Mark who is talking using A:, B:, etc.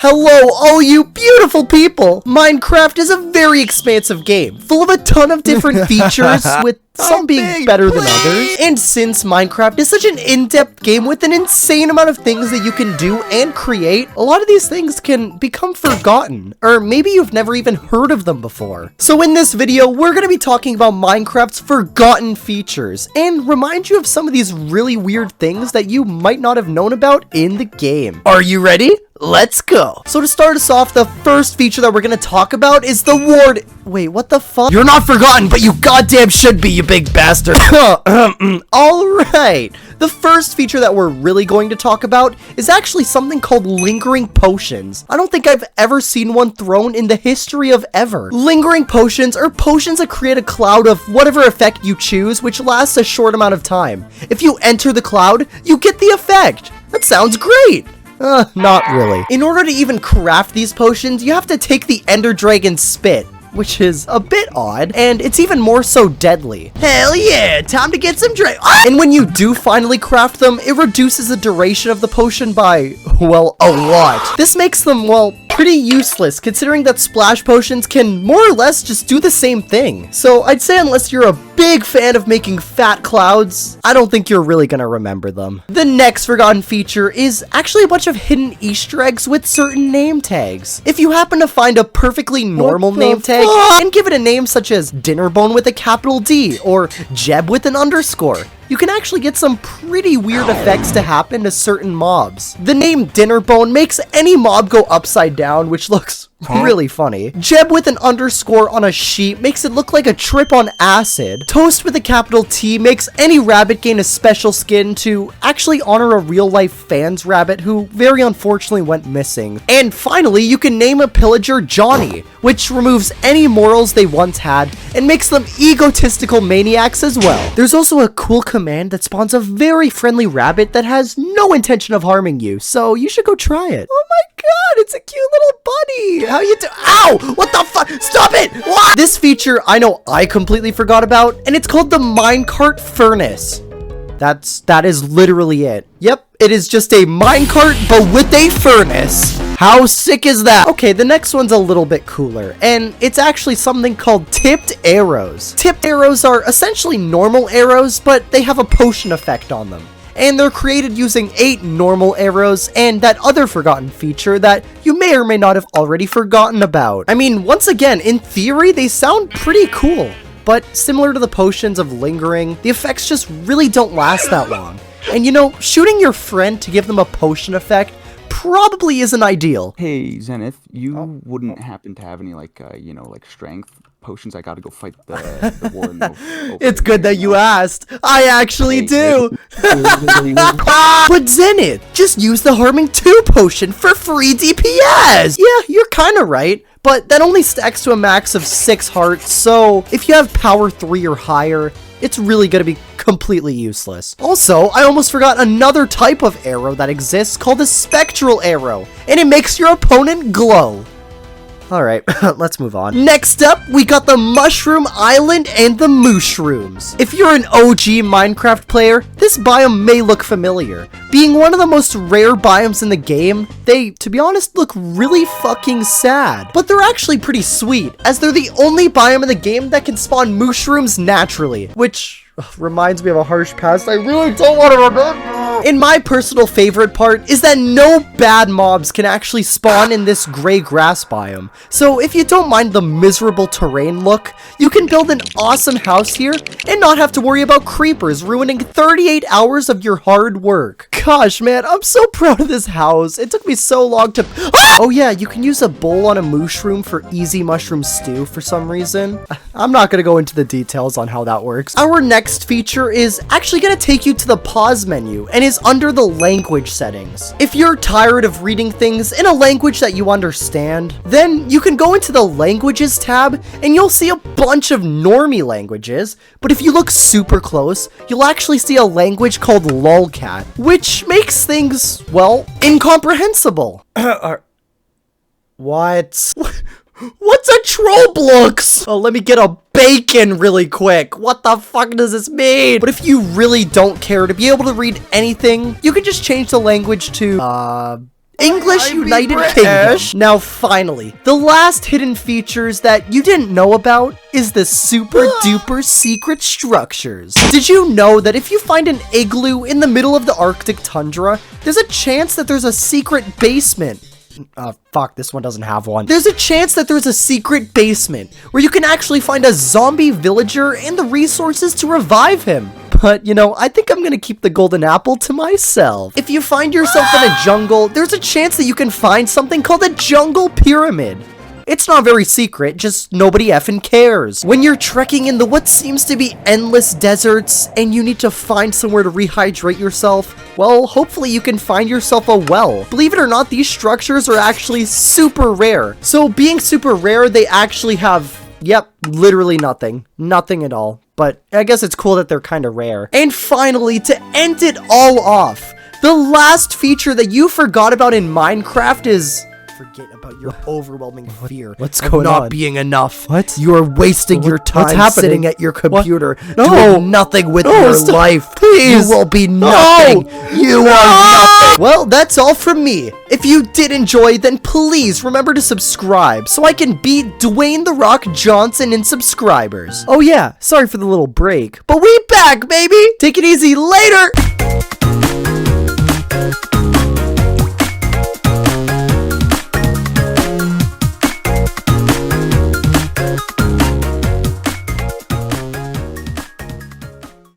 A: Hello, all you beautiful people! Minecraft is a very expansive game, full of a ton of different features, with some being better than others. And since Minecraft is such an in-depth game with an insane amount of things that you can do and create, a lot of these things can become forgotten, or maybe you've never even heard of them before. So in this video, we're going to be talking about Minecraft's forgotten features, and remind you of some of these really weird things that you might not have known about in the game. Are you ready? Let's go. So to start us off, the first feature that we're going to talk about is the ward. Wait, what the fuck? You're not forgotten, but you goddamn should be, you big bastard. Alright. The first feature that we're really going to talk about is actually something called lingering potions. I don't think I've ever seen one thrown in the history of ever. Lingering potions are potions that create a cloud of whatever effect you choose, which lasts a short amount of time. If you enter the cloud, you get the effect. That sounds great. Not really. In order to even craft these potions, you have to take the Ender Dragon's spit, which is a bit odd, and it's even more so deadly. Hell yeah, time to get some And when you do finally craft them, it reduces the duration of the potion by, well, a lot. This makes them, well, pretty useless, considering that splash potions can more or less just do the same thing. So I'd say unless you're a big fan of making fat clouds, I don't think you're really gonna remember them. The next forgotten feature is actually a bunch of hidden Easter eggs with certain name tags. If you happen to find a perfectly normal name tag and give it a name such as Dinnerbone with a capital D or Jeb with an underscore, you can actually get some pretty weird effects to happen to certain mobs. The name Dinnerbone makes any mob go upside down, which looks really funny. Jeb with an underscore on a sheep makes it look like a trip on acid. Toast with a capital T makes any rabbit gain a special skin to actually honor a real-life fan's rabbit who very unfortunately went missing. And finally, you can name a pillager Johnny, which removes any morals they once had and makes them egotistical maniacs as well. There's also a cool command that spawns a very friendly rabbit that has no intention of harming you, so you should go try it. Oh my god, it's a cute little bunny! How you do- Ow! What the fuck? Stop it! What? This feature I know I completely forgot about, and it's called the minecart furnace. That is literally it. Yep, it is just a minecart, but with a furnace. How sick is that? Okay, the next one's a little bit cooler, and it's actually something called tipped arrows. Tipped arrows are essentially normal arrows, but they have a potion effect on them. And they're created using 8 normal arrows and that other forgotten feature that you may or may not have already forgotten about. I mean, once again, in theory, they sound pretty cool, but similar to the potions of lingering, the effects just really don't last that long. And you know, shooting your friend to give them a potion effect probably isn't ideal.
B: Hey, Zenith, you wouldn't happen to have any, like strength potions? I gotta go fight the war in the
A: It's good that you asked. I actually do. But Zenith, just use the Harming 2 potion for free DPS. Yeah, you're kinda right. But that only stacks to a max of 6 hearts, so if you have power 3 or higher, it's really gonna be completely useless. Also, I almost forgot another type of arrow that exists called a spectral arrow, and it makes your opponent glow. Alright, let's move on. Next up, we got the Mushroom Island and the Mushrooms. If you're an OG Minecraft player, this biome may look familiar. Being one of the most rare biomes in the game, they, to be honest, look really fucking sad. But they're actually pretty sweet, as they're the only biome in the game that can spawn mushrooms naturally, which reminds me of a harsh past I really don't want to remember. And my personal favorite part is that no bad mobs can actually spawn in this gray grass biome. So if you don't mind the miserable terrain look, you can build an awesome house here and not have to worry about creepers ruining 38 hours of your hard work. Gosh, man, I'm so proud of this house. It took me so long to... Oh yeah, you can use a bowl on a mushroom for easy mushroom stew for some reason. I'm not gonna go into the details on how that works. Our next feature is actually gonna take you to the pause menu and is under the language settings. If you're tired of reading things in a language that you understand, then you can go into the languages tab and you'll see a bunch of normie languages, but if you look super close, you'll actually see a language called lolcat, which makes things, well, incomprehensible. What? What's a troblux? Oh, let me get a bacon really quick. What the fuck does this mean? But if you really don't care to be able to read anything, you can just change the language to, English
B: I
A: United
B: be
A: Kingdom.
B: British.
A: Now finally, the last hidden features that you didn't know about is the super duper secret structures. Did you know that if you find an igloo in the middle of the Arctic tundra, there's a chance that there's a secret basement? Fuck, this one doesn't have one. There's a chance that there's a secret basement where you can actually find a zombie villager and the resources to revive him. But, you know, I think I'm gonna keep the golden apple to myself. If you find yourself in a jungle, there's a chance that you can find something called a jungle pyramid. It's not very secret, just nobody effing cares. When you're trekking in the what seems to be endless deserts and you need to find somewhere to rehydrate yourself, well, hopefully you can find yourself a well. Believe it or not, these structures are actually super rare. So being super rare, they actually have, yep, literally nothing. Nothing at all. But I guess it's cool that they're kind of rare. And finally, to end it all off, the last feature that you forgot about in Minecraft is... Forget about your overwhelming fear.
B: What's
A: of
B: going
A: not
B: on?
A: being enough.
B: What?
A: You are wasting your
B: What's
A: time
B: happening?
A: sitting at your computer,
B: No.
A: doing nothing with your
B: stop.
A: life.
B: Please.
A: You will be nothing. You are nothing. Well, that's all from me. If you did enjoy, then please remember to subscribe so I can beat Dwayne "The Rock" Johnson in subscribers. Oh yeah, sorry for the little break, but we back, baby. Take it easy later.